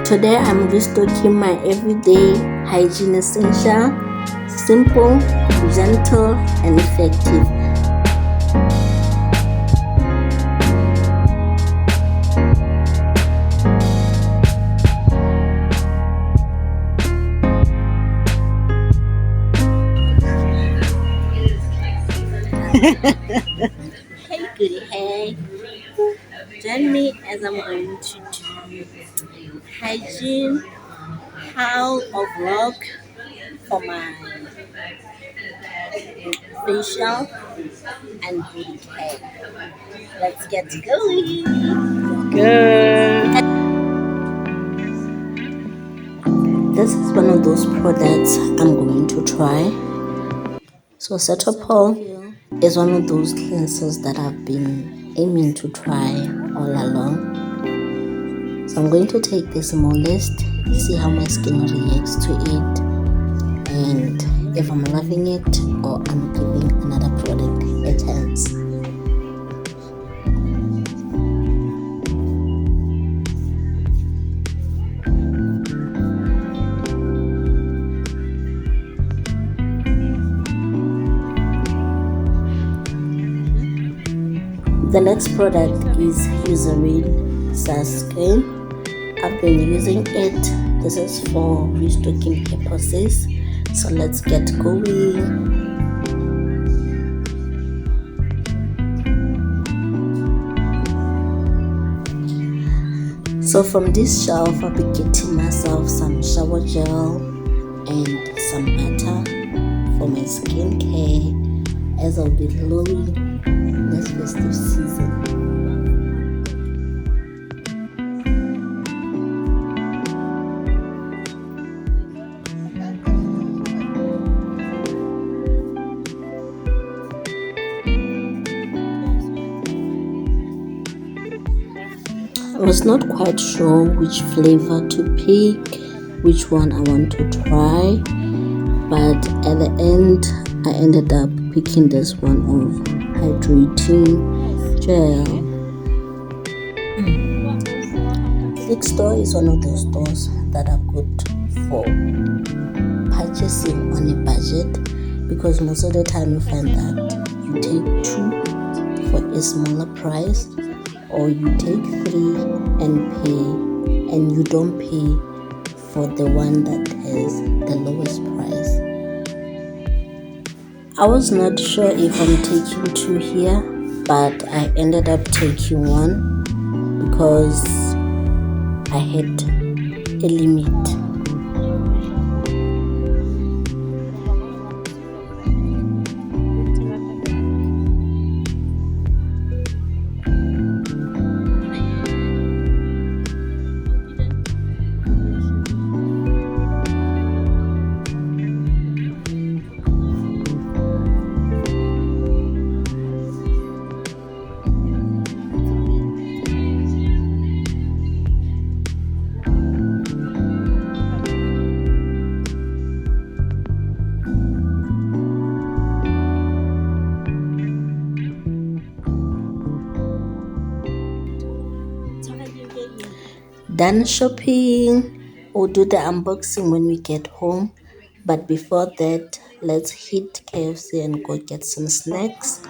Today I'm restocking my everyday hygiene essential, simple, gentle and effective. Hey goody, hey. Join me as I'm going to do hygiene, haul or vlog for my facial and body care. Let's get going. Good. This is one of those products I'm going to try. So Cetaphil is one of those cleansers that I've been aiming to try all along. So I'm going to take the smallest, see how my skin reacts to it, and if I'm loving it or I'm giving another product a chance. The next product is Eucerin Sunscreen. I've been using it. This is for restocking purposes. So let's get going. So from this shelf, I'll be getting myself some shower gel and some butter for my skincare as I'll be glowing this festive season. I was not quite sure which flavor to pick, which one I want to try, but at the end I ended up picking this one of Hydrating gel. Big store is one of those stores that are good for purchasing on a budget, because most of the time you find that you take two for a smaller price, or you take three and pay, and you don't pay for the one that has the lowest price. I was not sure if I'm taking two here, but I ended up taking one because I had a limit. Done shopping. We'll do the unboxing when we get home, but before that, let's hit KFC and go get some snacks.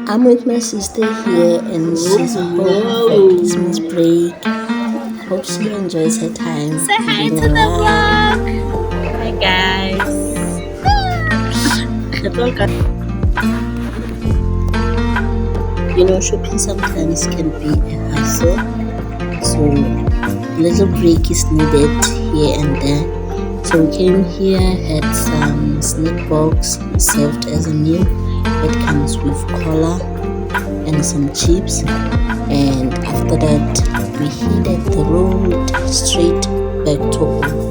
I'm with my sister here and she's home for Christmas break. Hope she enjoys her time. Say hi to the vlog. Hi guys. You know, shopping sometimes can be a hassle, so little break is needed here and there. So we came here, had some snack box served as a meal. It comes with cola and some chips, and after that we hit the road straight back to home.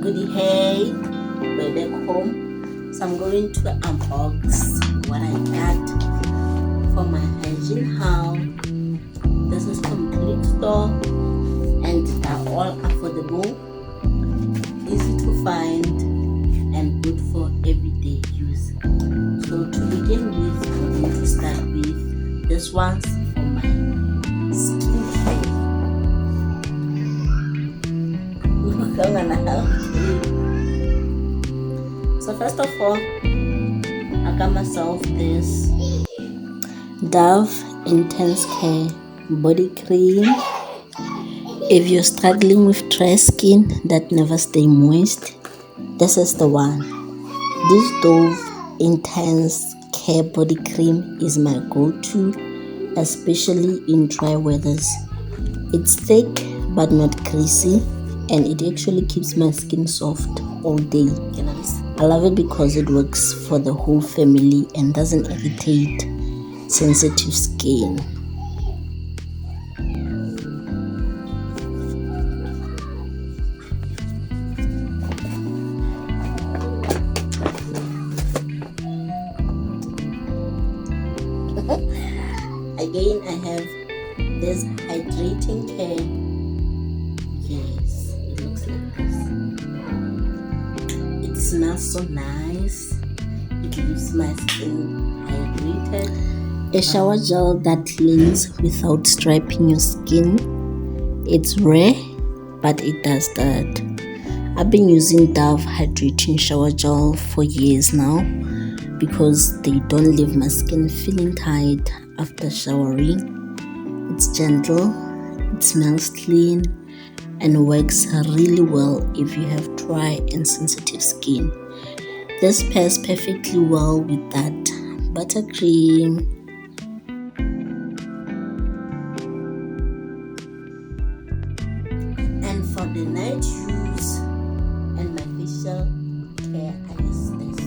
goodie hay way back home. So I'm going to unbox what I got for my hygiene haul. This is complete store and they're all affordable, easy to find, and good for everyday use. So to begin with, I'm going to start with this one's for my skincare. So first of all, I got myself this Dove Intense Care body cream. If you're struggling with dry skin that never stay moist, this is the one. This Dove Intense Care body cream is my go-to, especially in dry weathers. It's thick but not greasy, and it actually keeps my skin soft all day. I love it because it works for the whole family and doesn't irritate sensitive skin. Again, I have this Hydrating Care. Yes, it looks like this. It smells so nice. It leaves my skin hydrated. A shower gel that cleans without striping your skin. It's rare, but it does that. I've been using Dove Hydrating Shower Gel for years now because they don't leave my skin feeling tight after showering. It's gentle, it smells clean, and works really well if you have dry and sensitive skin. This pairs perfectly well with that buttercream. And for the night use and my facial care, I use this.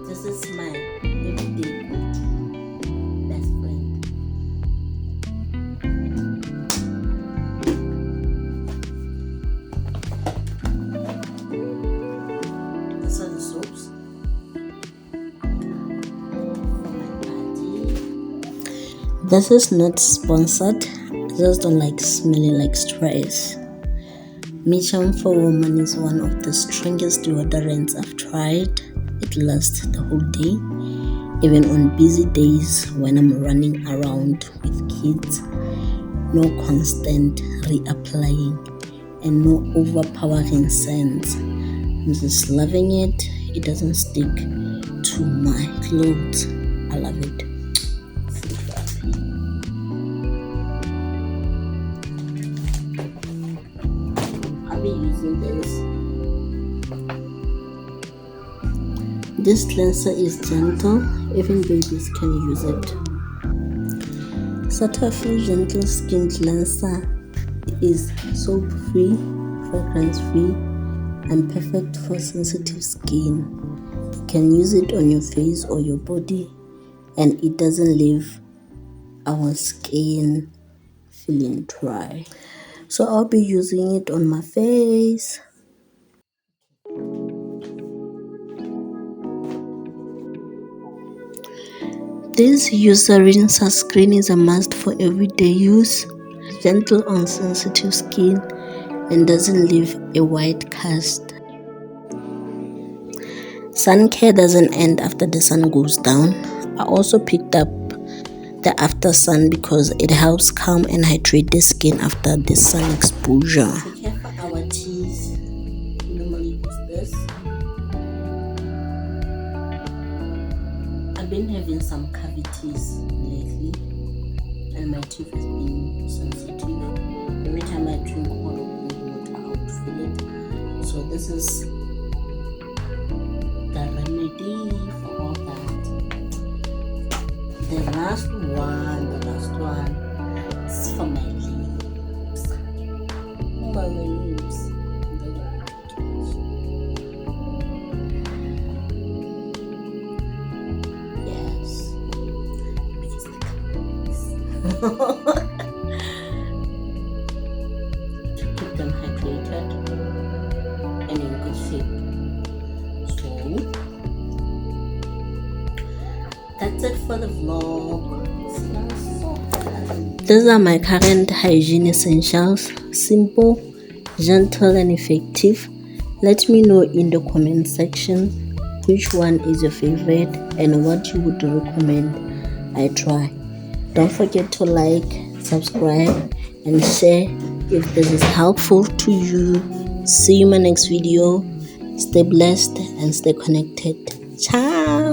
This is my everyday go-to best friend. These are the soaps for my body. This is not sponsored. I just don't like smelling like stress. Mitchum for women is one of the strongest deodorants I've tried. It lasts the whole day, even on busy days when I'm running around with kids. No constant reapplying and no overpowering scents. I'm just loving it. It doesn't stick to my clothes. I love it. I'll be using this. This cleanser is gentle, even babies can use it. Cetaphil Gentle Skin Cleanser is soap-free, fragrance-free, and perfect for sensitive skin. You can use it on your face or your body, and it doesn't leave our skin feeling dry. So I'll be using it on my face. This Eucerin Sunscreen is a must for everyday use. Gentle on sensitive skin and doesn't leave a white cast. Sun care doesn't end after the sun goes down. I also picked up the After-Sun because it helps calm and hydrate the skin after the sun exposure. To care for our teeth, we normally use this. I've been having some cavities lately and my teeth has been sensitive. Every time I drink hot or cold water, I would feel it. So this is the remedy for all that. The last one is for my lips. My lips. Yes. Because look at this. To keep them hydrated. vlog. These are my current hygiene essentials. Simple, gentle and effective. Let me know in the comment section which one is your favorite and what you would recommend I try. Don't forget to like, subscribe and share if this is helpful to you. See you in my next video. Stay blessed and stay connected. Ciao.